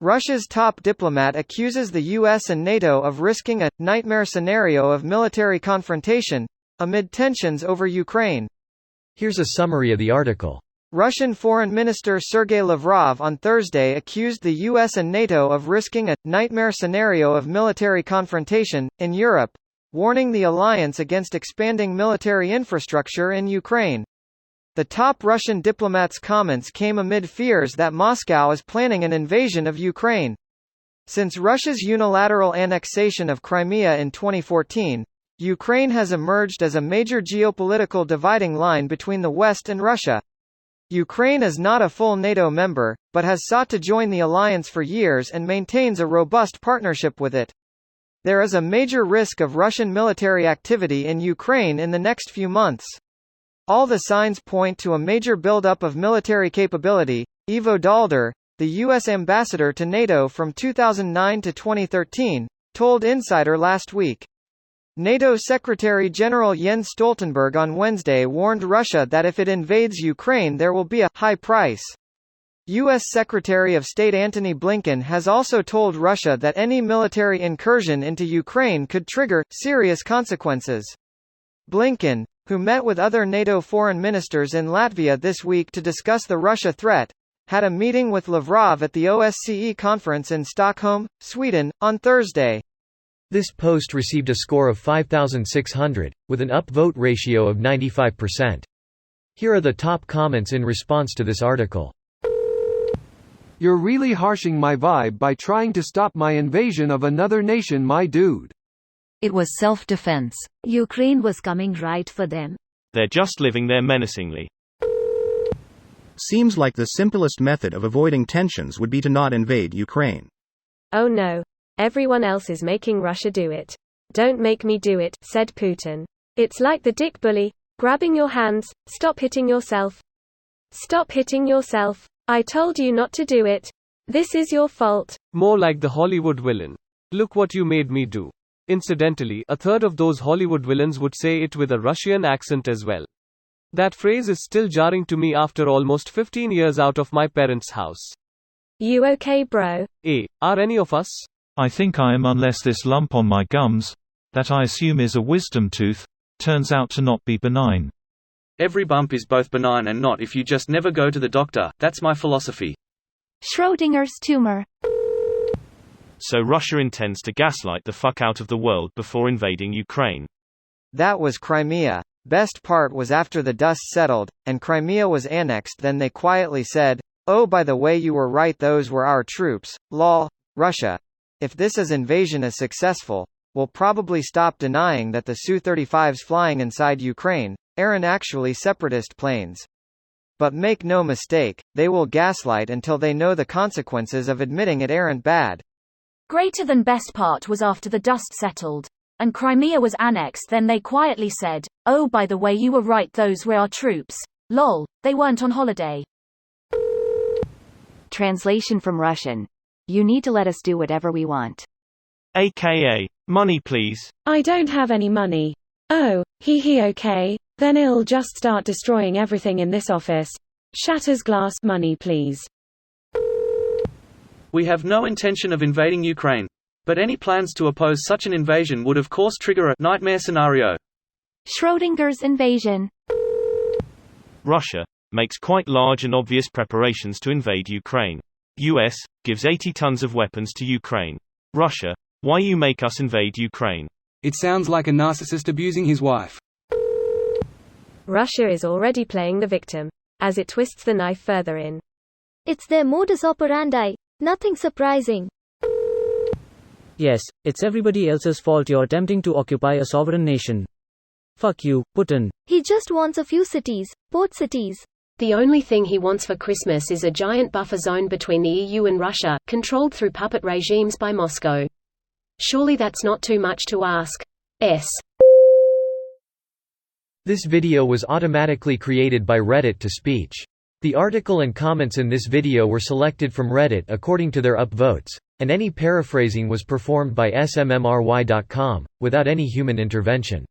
Russia's top diplomat accuses the US and NATO of risking a nightmare scenario of military confrontation amid tensions over Ukraine. Here's a summary of the article. Russian Foreign Minister Sergei Lavrov on Thursday accused the US and NATO of risking a nightmare scenario of military confrontation in Europe, warning the alliance against expanding military infrastructure in Ukraine. The top Russian diplomat's comments came amid fears that Moscow is planning an invasion of Ukraine. Since Russia's unilateral annexation of Crimea in 2014, Ukraine has emerged as a major geopolitical dividing line between the West and Russia. Ukraine is not a full NATO member, but has sought to join the alliance for years and maintains a robust partnership with it. There is a major risk of Russian military activity in Ukraine in the next few months. All the signs point to a major buildup of military capability, Ivo Dalder, the U.S. ambassador to NATO from 2009 to 2013, told Insider last week. NATO Secretary-General Jens Stoltenberg on Wednesday warned Russia that if it invades Ukraine there will be a high price. U.S. Secretary of State Antony Blinken has also told Russia that any military incursion into Ukraine could trigger serious consequences. Blinken, who met with other NATO foreign ministers in Latvia this week to discuss the Russia threat, had a meeting with Lavrov at the OSCE conference in Stockholm, Sweden, on Thursday. This post received a score of 5,600, with an upvote ratio of 95%. Here are the top comments in response to this article. You're really harshing my vibe by trying to stop my invasion of another nation, my dude. It was self-defense. Ukraine was coming right for them. They're just living there menacingly. Seems like the simplest method of avoiding tensions would be to not invade Ukraine. Oh no. Everyone else is making Russia do it. Don't make me do it, said Putin. It's like the dick bully, grabbing your hands, stop hitting yourself. Stop hitting yourself. I told you not to do it. This is your fault. More like the Hollywood villain. Look what you made me do. Incidentally, a third of those Hollywood villains would say it with a Russian accent as well. That phrase is still jarring to me after almost 15 years out of my parents' house. You okay, bro? Are any of us? I think I am, unless this lump on my gums, that I assume is a wisdom tooth, turns out to not be benign. Every bump is both benign and not if you just never go to the doctor, that's my philosophy. Schrödinger's tumor. So Russia intends to gaslight the fuck out of the world before invading Ukraine. That was Crimea. Best part was after the dust settled, and Crimea was annexed, then they quietly said, "Oh, by the way, you were right, those were our troops, lol." Russia. If this invasion is successful, will probably stop denying that the Su-35s flying inside Ukraine aren't actually separatist planes. But make no mistake, they will gaslight until they know the consequences of admitting it aren't bad. Greater than best part was after the dust settled, and Crimea was annexed, then they quietly said, "Oh, by the way, you were right, those were our troops. Lol, they weren't on holiday." Translation from Russian. You need to let us do whatever we want. AKA, money please. I don't have any money. Oh, okay. Then I'll just start destroying everything in this office. Shatters glass, money please. We have no intention of invading Ukraine. But any plans to oppose such an invasion would of course trigger a nightmare scenario. Schrödinger's invasion. Russia makes quite large and obvious preparations to invade Ukraine. US gives 80 tons of weapons to Ukraine. Russia, why you make us invade Ukraine? It sounds like a narcissist abusing his wife. Russia is already playing the victim, as it twists the knife further in. It's their modus operandi. Nothing surprising. Yes, it's everybody else's fault you're attempting to occupy a sovereign nation. Fuck you, Putin. He just wants a few cities, port cities. The only thing he wants for Christmas is a giant buffer zone between the EU and Russia, controlled through puppet regimes by Moscow. Surely that's not too much to ask. This video was automatically created by Reddit to speech. The article and comments in this video were selected from Reddit according to their upvotes, and any paraphrasing was performed by smmry.com, without any human intervention.